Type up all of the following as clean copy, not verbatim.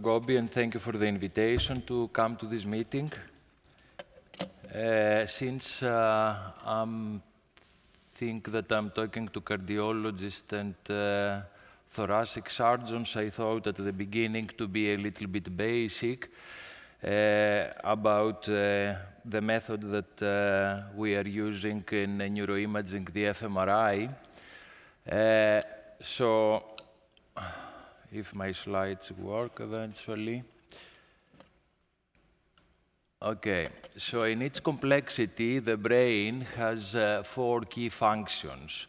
Gobbi, and thank you for the invitation to come to this meeting. Since I think that I'm talking to cardiologists and thoracic surgeons, I thought at the beginning to be a little bit basic about the method that we are using in neuroimaging, the fMRI. So, if my slides work eventually. Okay, so in its complexity, the brain has 4 key functions.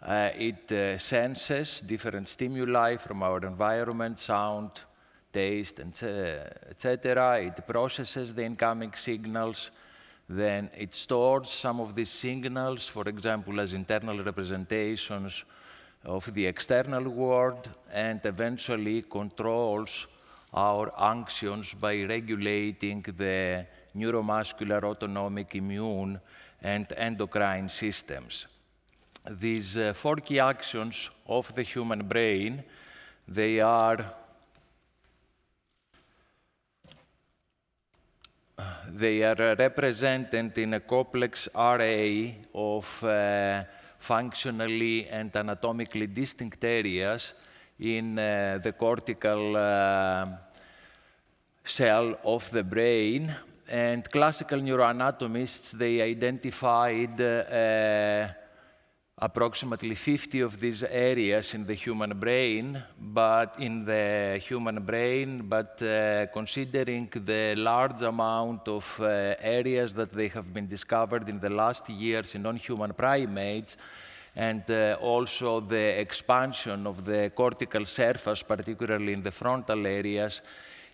It senses different stimuli from our environment, sound, taste, etc. It processes the incoming signals. Then it stores some of these signals, for example, as internal representations of the external world, and eventually controls our actions by regulating the neuromuscular, autonomic, immune, and endocrine systems. These 4 key actions of the human brain, they are represented in a complex array of functionally and anatomically distinct areas in the cortical cell of the brain. And classical neuroanatomists, they identified approximately 50 of these areas in the human brain, but considering the large amount of areas that they have been discovered in the last years in non-human primates, and also the expansion of the cortical surface, particularly in the frontal areas,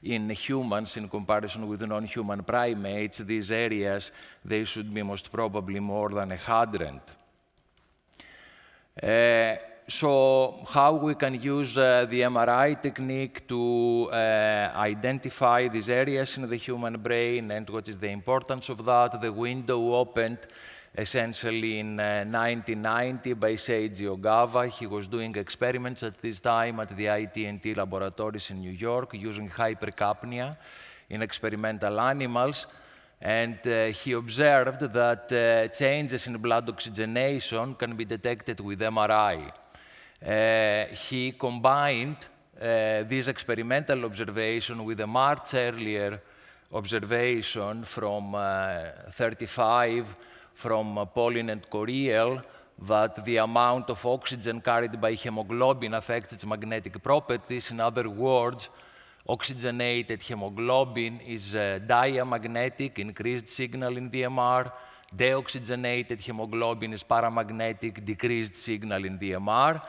in humans in comparison with non-human primates, these areas, they should be most probably more than 100. So how we can use the MRI technique to identify these areas in the human brain, and what is the importance of that? The window opened essentially in 1990 by Seiji Ogawa. He was doing experiments at this time at the IT&T laboratories in New York using hypercapnia in experimental animals. And he observed that changes in blood oxygenation can be detected with MRI. He combined this experimental observation with a much earlier observation from 35 from Pauling and Coriel, that the amount of oxygen carried by hemoglobin affects its magnetic properties. In other words, oxygenated hemoglobin is diamagnetic, increased signal in the MR. Deoxygenated hemoglobin is paramagnetic, decreased signal in the MR.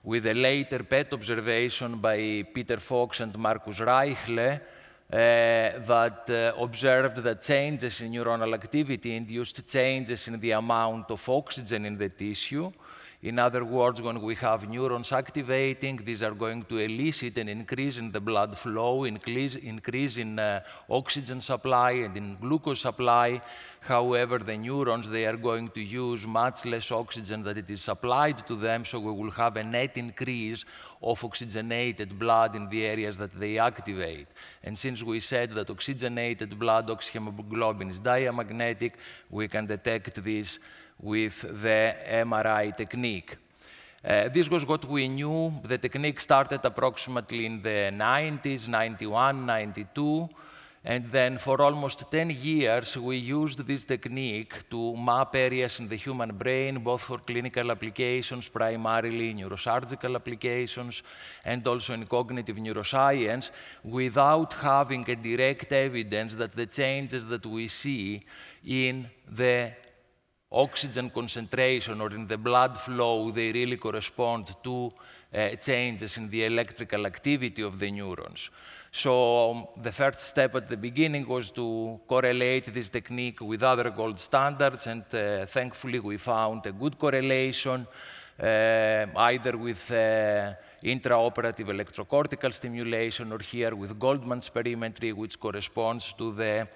With a later PET observation by Peter Fox and Markus Reichle, that observed that changes in neuronal activity induced changes in the amount of oxygen in the tissue. In other words, when we have neurons activating, these are going to elicit an increase in the blood flow, increase in oxygen supply and in glucose supply. However, the neurons, they are going to use much less oxygen than it is supplied to them, so we will have a net increase of oxygenated blood in the areas that they activate. And since we said that oxygenated blood oxyhemoglobin is diamagnetic, we can detect this with the MRI technique. This was what we knew. The technique started approximately in the 90s, 91, 92. And then for almost 10 years, we used this technique to map areas in the human brain, both for clinical applications, primarily neurosurgical applications, and also in cognitive neuroscience, without having a direct evidence that the changes that we see in the oxygen concentration or in the blood flow, they really correspond to changes in the electrical activity of the neurons. So the first step at the beginning was to correlate this technique with other gold standards, and thankfully we found a good correlation, either with intraoperative electrocortical stimulation or here with Goldman's perimetry, which corresponds to the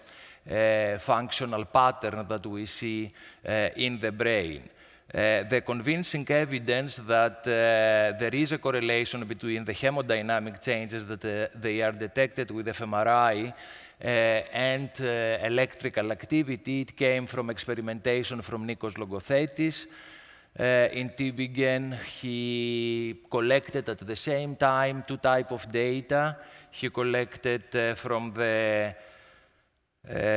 functional pattern that we see in the brain. The convincing evidence that there is a correlation between the hemodynamic changes that they are detected with fMRI and electrical activity, it came from experimentation from Nikos Logothetis. In Tübingen, he collected at the same time two types of data. He collected from the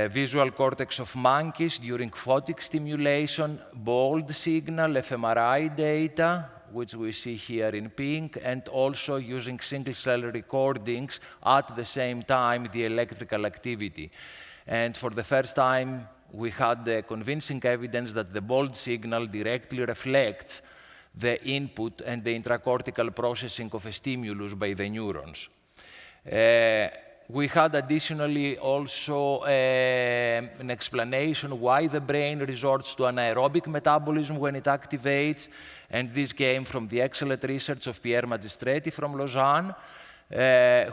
visual cortex of monkeys during photic stimulation, bold signal, fMRI data, which we see here in pink, and also using single-cell recordings at the same time, the electrical activity. And for the first time, we had the convincing evidence that the bold signal directly reflects the input and the intracortical processing of a stimulus by the neurons. We had additionally also an explanation why the brain resorts to anaerobic metabolism when it activates, and this came from the excellent research of Pierre Magistretti from Lausanne,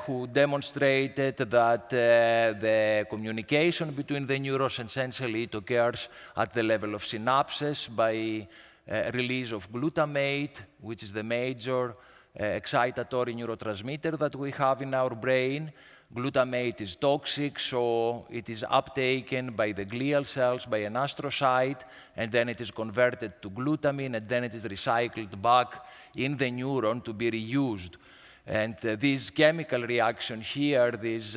who demonstrated that the communication between the neurons essentially it occurs at the level of synapses by release of glutamate, which is the major excitatory neurotransmitter that we have in our brain. Glutamate is toxic, so it is uptaken by the glial cells, by an astrocyte, and then it is converted to glutamine, and then it is recycled back in the neuron to be reused. And this chemical reaction here, this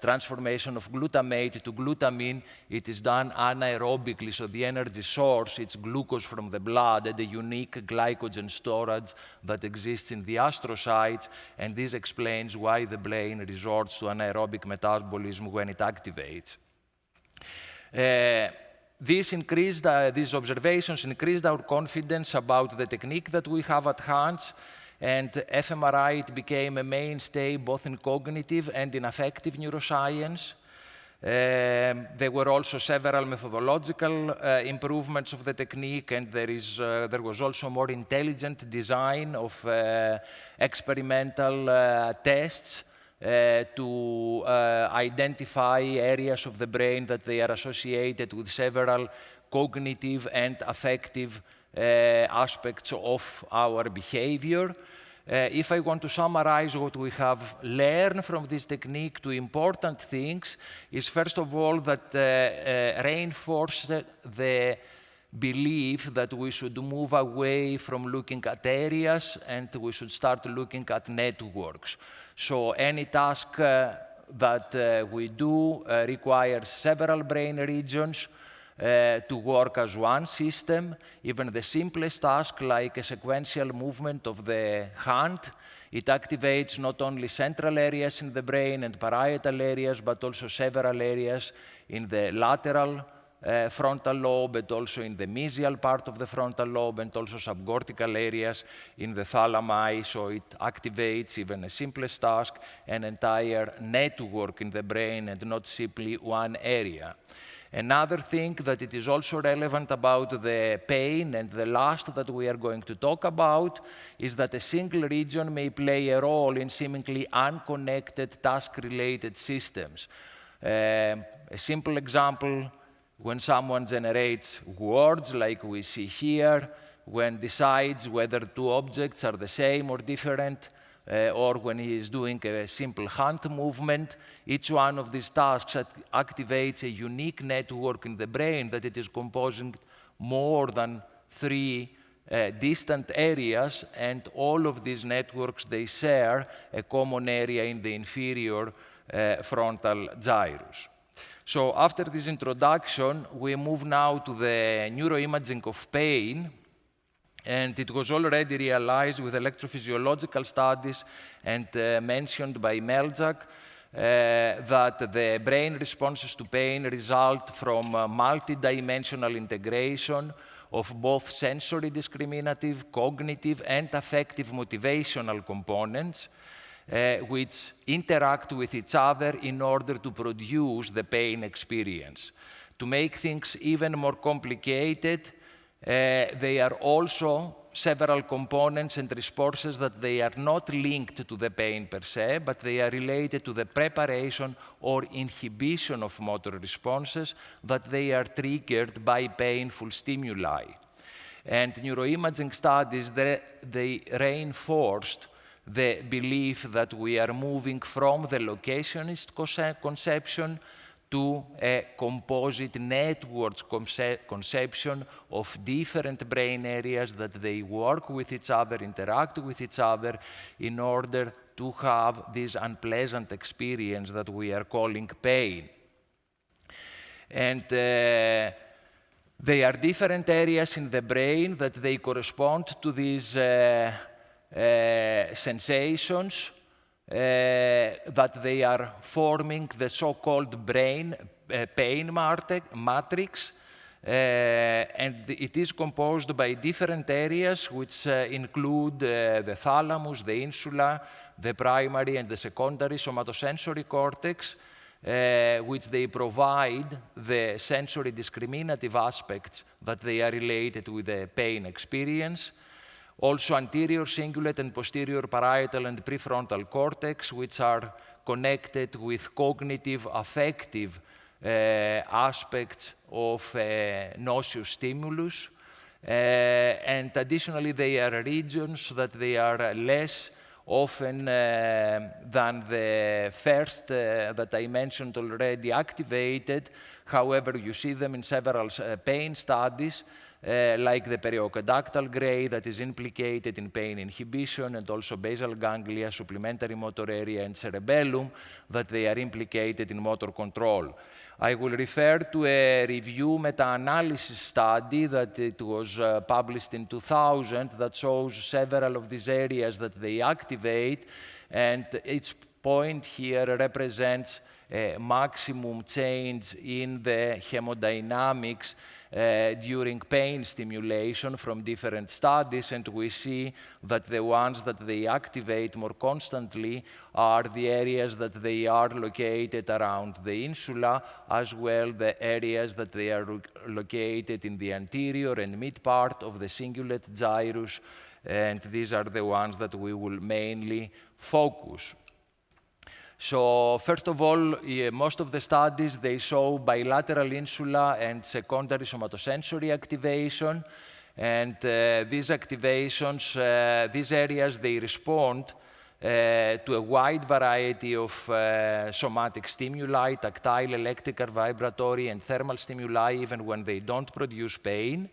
transformation of glutamate to glutamine, it is done anaerobically, so the energy source, it's glucose from the blood, and the unique glycogen storage that exists in the astrocytes, and this explains why the brain resorts to anaerobic metabolism when it activates. These observations increased our confidence about the technique that we have at hand, and fMRI it became a mainstay both in cognitive and in affective neuroscience. There were also several methodological improvements of the technique, and there was also more intelligent design of experimental tests to identify areas of the brain that they are associated with several cognitive and affective aspects of our behavior. If I want to summarize what we have learned from this technique, two important things is, first of all, that reinforced the belief that we should move away from looking at areas and we should start looking at networks. So any task that we do requires several brain regions to work as one system. Even the simplest task, like a sequential movement of the hand, it activates not only central areas in the brain and parietal areas, but also several areas in the lateral frontal lobe, but also in the mesial part of the frontal lobe, and also subcortical areas in the thalami. So it activates even a simplest task, an entire network in the brain, and not simply one area. Another thing that it is also relevant about the pain and the lust that we are going to talk about is that a single region may play a role in seemingly unconnected task-related systems. A simple example, when someone generates words like we see here, when decides whether two objects are the same or different, or when he is doing a simple hand movement, each one of these tasks activates a unique network in the brain that it is composing more than 3 distant areas, and all of these networks, they share a common area in the inferior frontal gyrus. So after this introduction, we move now to the neuroimaging of pain. And it was already realized with electrophysiological studies and mentioned by Meljak that the brain responses to pain result from multidimensional integration of both sensory discriminative, cognitive, and affective motivational components, which interact with each other in order to produce the pain experience. To make things even more complicated, they are also several components and responses that they are not linked to the pain per se, but they are related to the preparation or inhibition of motor responses that they are triggered by painful stimuli. And neuroimaging studies, they reinforced the belief that we are moving from the locationist conception to a composite networks conception of different brain areas, that they work with each other, interact with each other in order to have this unpleasant experience that we are calling pain. And they are different areas in the brain that they correspond to these sensations, that they are forming the so-called brain pain matrix, and it is composed by different areas which include the thalamus, the insula, the primary and the secondary somatosensory cortex, which they provide the sensory discriminative aspects that they are related with the pain experience. Also anterior cingulate and posterior parietal and prefrontal cortex, which are connected with cognitive, affective aspects of nauseous stimulus. And additionally, they are regions that they are less often than the first that I mentioned already activated. However, you see them in several pain studies, like the perioculocudal gray that is implicated in pain inhibition, and also basal ganglia, supplementary motor area, and cerebellum, that they are implicated in motor control. I will refer to a review meta-analysis study that it was published in 2000 that shows several of these areas that they activate, and each point here represents a maximum change in the hemodynamics during pain stimulation from different studies, and we see that the ones that they activate more constantly are the areas that they are located around the insula, as well the areas that they are located in the anterior and mid part of the cingulate gyrus, and these are the ones that we will mainly focus. So first of all, most of the studies, they show bilateral insula and secondary somatosensory activation. And these activations, these areas, they respond to a wide variety of somatic stimuli, tactile, electrical, vibratory, and thermal stimuli, even when they don't produce pain.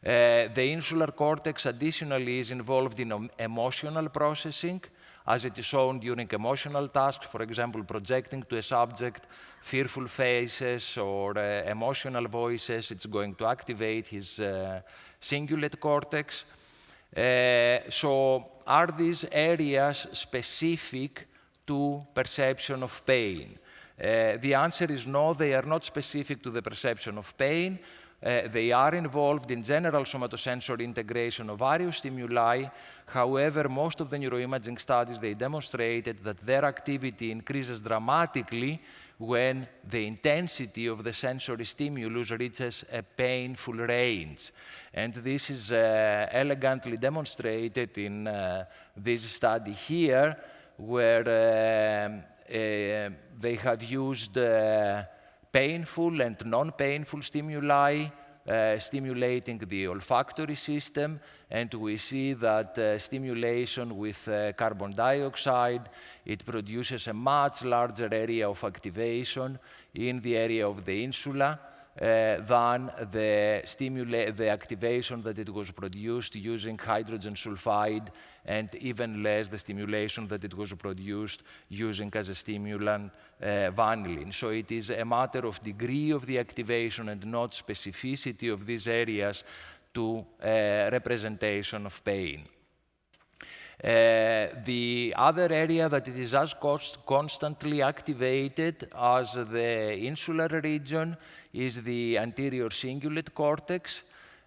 The insular cortex additionally is involved in emotional processing, as it is shown during emotional tasks, for example, projecting to a subject fearful faces or emotional voices. It's going to activate his cingulate cortex. So are these areas specific to perception of pain? The answer is no, they are not specific to the perception of pain. They are involved in general somatosensory integration of various stimuli. However, most of the neuroimaging studies, they demonstrated that their activity increases dramatically when the intensity of the sensory stimulus reaches a painful range. And this is elegantly demonstrated in this study here, where they have used painful and non-painful stimuli, stimulating the olfactory system, and we see that stimulation with carbon dioxide, it produces a much larger area of activation in the area of the insula than the activation that it was produced using hydrogen sulfide, and even less the stimulation that it was produced using as a stimulant vanillin. So it is a matter of degree of the activation and not specificity of these areas to representation of pain. The other area that it is as constantly activated as the insular region is the anterior cingulate cortex.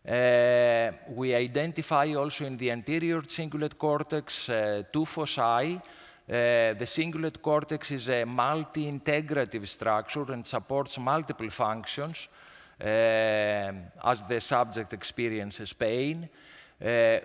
We identify also in the anterior cingulate cortex two foci. The cingulate cortex is a multi-integrative structure and supports multiple functions as the subject experiences pain.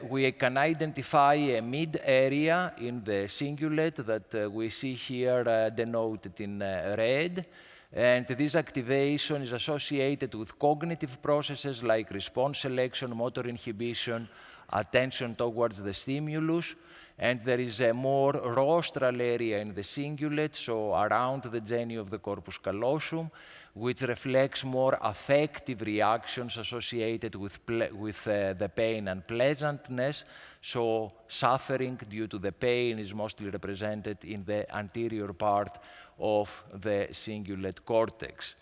We can identify a mid area in the cingulate that we see here denoted in red. And this activation is associated with cognitive processes like response selection, motor inhibition, attention towards the stimulus. And there is a more rostral area in the cingulate, so around the genu of the corpus callosum, which reflects more affective reactions associated with the pain and pleasantness. So suffering due to the pain is mostly represented in the anterior part of the cingulate cortex.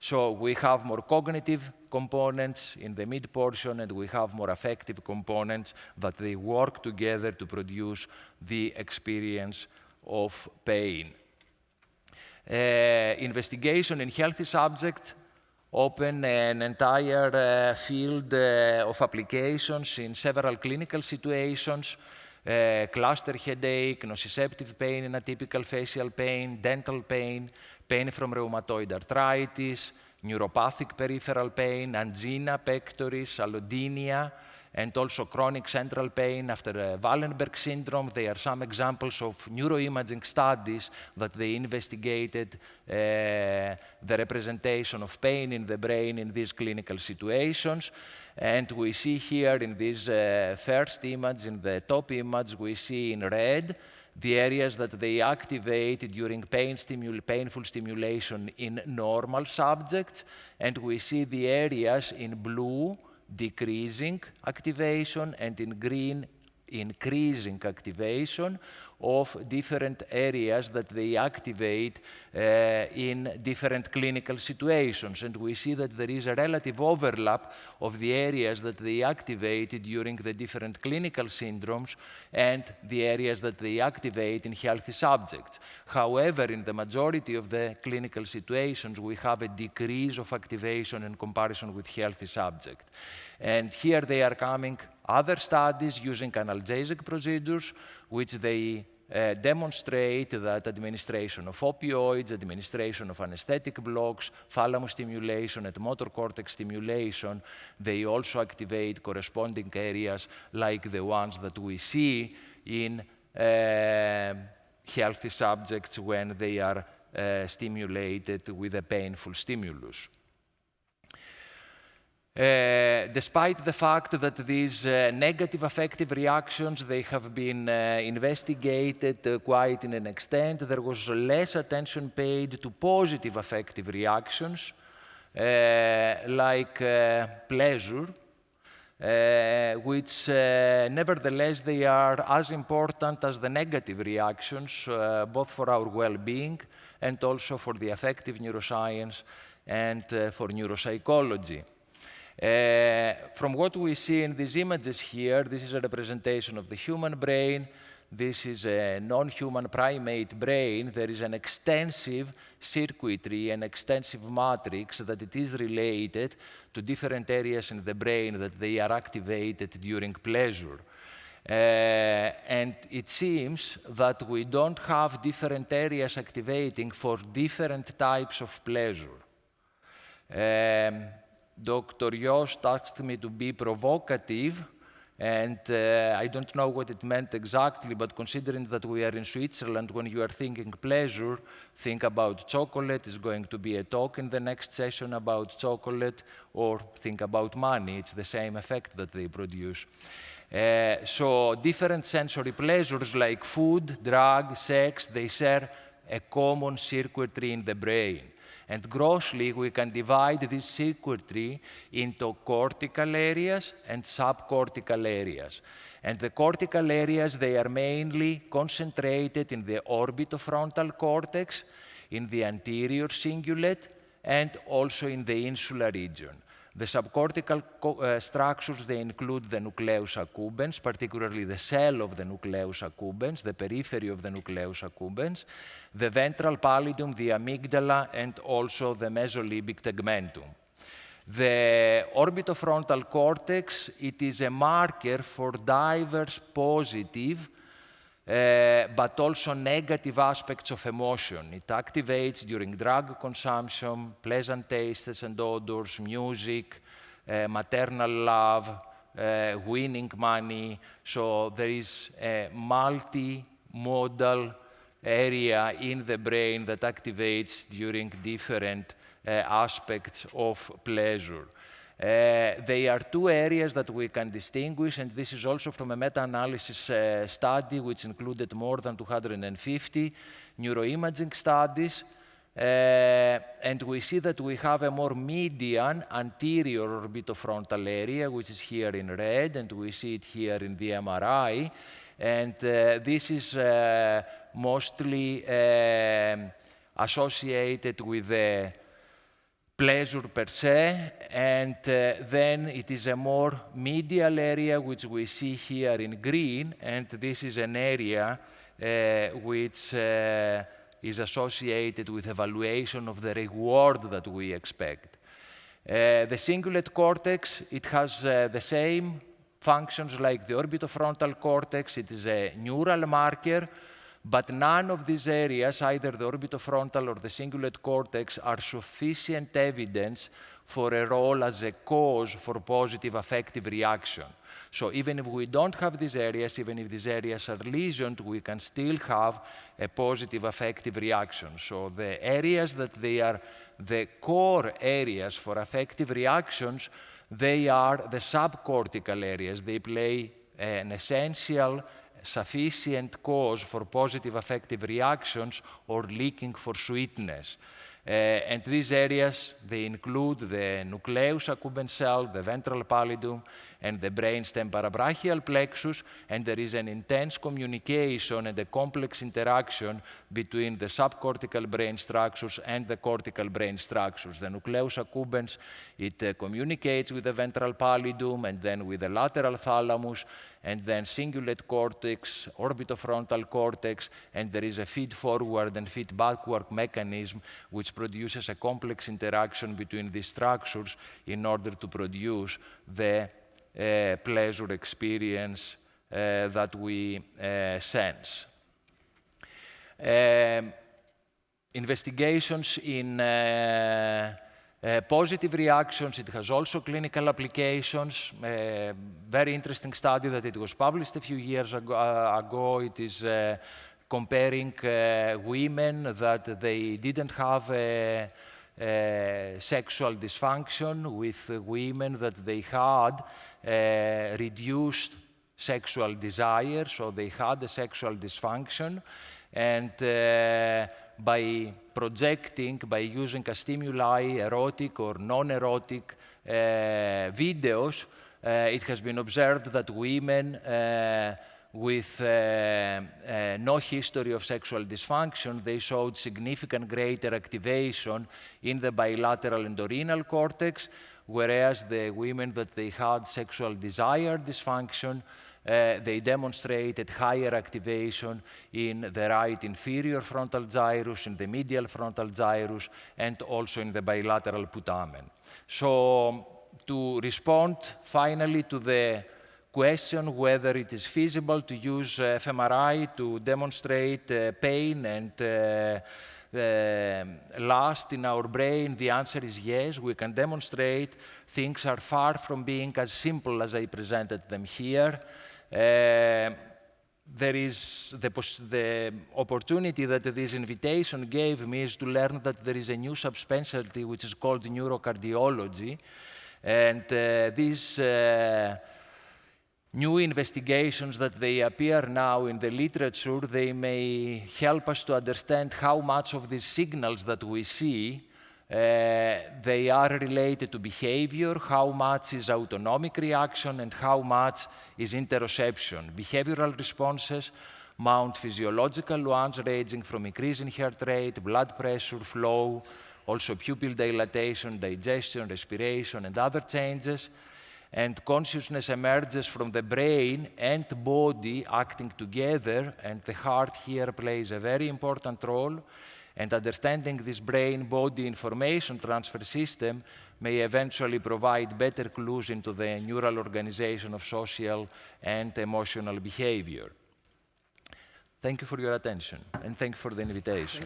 So we have more cognitive components in the mid portion, and we have more affective components that they work together to produce the experience of pain. Investigation in healthy subjects open an entire field of applications in several clinical situations. Cluster headache, nociceptive pain in atypical facial pain, dental pain, pain from rheumatoid arthritis, neuropathic peripheral pain, angina pectoris, allodynia, and also chronic central pain after Wallenberg syndrome. They are some examples of neuroimaging studies that they investigated the representation of pain in the brain in these clinical situations. And we see here in this first image, in the top image, we see in red the areas that they activate during painful stimulation in normal subjects, and we see the areas in blue decreasing activation and in green increasing activation of different areas that they activate in different clinical situations. And we see that there is a relative overlap of the areas that they activate during the different clinical syndromes and the areas that they activate in healthy subjects. However, in the majority of the clinical situations, we have a decrease of activation in comparison with healthy subjects. And here they are coming other studies using analgesic procedures, which they demonstrate that administration of opioids, administration of anesthetic blocks, thalamus stimulation, and motor cortex stimulation, they also activate corresponding areas like the ones that we see in healthy subjects when they are stimulated with a painful stimulus. Despite the fact that these negative affective reactions, they have been investigated quite in an extent, there was less attention paid to positive affective reactions, like pleasure, which nevertheless they are as important as the negative reactions, both for our well-being and also for the affective neuroscience and for neuropsychology. From what we see in these images here, this is a representation of the human brain. This is a non-human primate brain. There is an extensive circuitry, an extensive matrix that it is related to different areas in the brain that they are activated during pleasure. And it seems that we don't have different areas activating for different types of pleasure. Dr. Jost asked me to be provocative, and I don't know what it meant exactly, but considering that we are in Switzerland, when you are thinking pleasure, think about chocolate. Is going to be a talk in the next session about chocolate, or think about money. It's the same effect that they produce. So different sensory pleasures like food, drug, sex, they share a common circuitry in the brain. And grossly, we can divide this circuitry into cortical areas and subcortical areas. And the cortical areas, they are mainly concentrated in the orbitofrontal cortex, in the anterior cingulate, and also in the insular region. The subcortical structures, they include the nucleus accumbens, particularly the cell of the nucleus accumbens, the periphery of the nucleus accumbens, the ventral pallidum, the amygdala, and also the mesolimbic tegmentum. The orbitofrontal cortex, it is a marker for diverse positive but also negative aspects of emotion. It activates during drug consumption, pleasant tastes and odors, music, maternal love, winning money. So there is a multimodal area in the brain that activates during different aspects of pleasure. They are two areas that we can distinguish, and this is also from a meta-analysis study which included more than 250 neuroimaging studies. And we see that we have a more median anterior orbitofrontal area, which is here in red, and we see it here in the MRI. And this is mostly associated with the pleasure per se, and then it is a more medial area, which we see here in green, and this is an area which is associated with evaluation of the reward that we expect. The cingulate cortex, it has the same functions like the orbitofrontal cortex. It is a neural marker, but none of these areas, either the orbitofrontal or the cingulate cortex, are sufficient evidence for a role as a cause for positive affective reaction. So even if we don't have these areas, even if these areas are lesioned, we can still have a positive affective reaction. So the areas that they are the core areas for affective reactions, they are the subcortical areas. They play an essential, sufficient cause for positive affective reactions or leaking for sweetness. And these areas, they include the nucleus accumbens cell, the ventral pallidum, and the brainstem parabrachial plexus, and there is an intense communication and a complex interaction between the subcortical brain structures and the cortical brain structures. The nucleus accumbens, it communicates with the ventral pallidum and then with the lateral thalamus, and then cingulate cortex, orbitofrontal cortex, and there is a feed-forward and feed-backward mechanism which produces a complex interaction between these structures in order to produce the pleasure experience that we sense. Investigations in positive reactions, it has also clinical applications. Very interesting study that it was published a few years ago. It is comparing women that they didn't have sexual dysfunction with women that they had reduced sexual desire, so they had a sexual dysfunction, and by projecting, by using a stimuli, erotic or non-erotic videos, it has been observed that women with no history of sexual dysfunction, they showed significant greater activation in the bilateral entorhinal cortex, whereas the women that they had sexual desire dysfunction, they demonstrated higher activation in the right inferior frontal gyrus, in the medial frontal gyrus, and also in the bilateral putamen. So to respond finally to the question whether it is feasible to use fMRI to demonstrate pain and lust in our brain, the answer is yes, we can demonstrate. Things are far from being as simple as I presented them here. There is the opportunity that this invitation gave me is to learn that there is a new subspecialty which is called neurocardiology. And these new investigations that they appear now in the literature, they may help us to understand how much of these signals that we see they are related to behavior, how much is autonomic reaction, and how much is interoception. Behavioral responses mount physiological ones ranging from increase in heart rate, blood pressure, flow, also pupil dilatation, digestion, respiration, and other changes. And consciousness emerges from the brain and body acting together, and the heart here plays a very important role. And understanding this brain-body information transfer system may eventually provide better clues into the neural organization of social and emotional behavior. Thank you for your attention, and thank you for the invitation.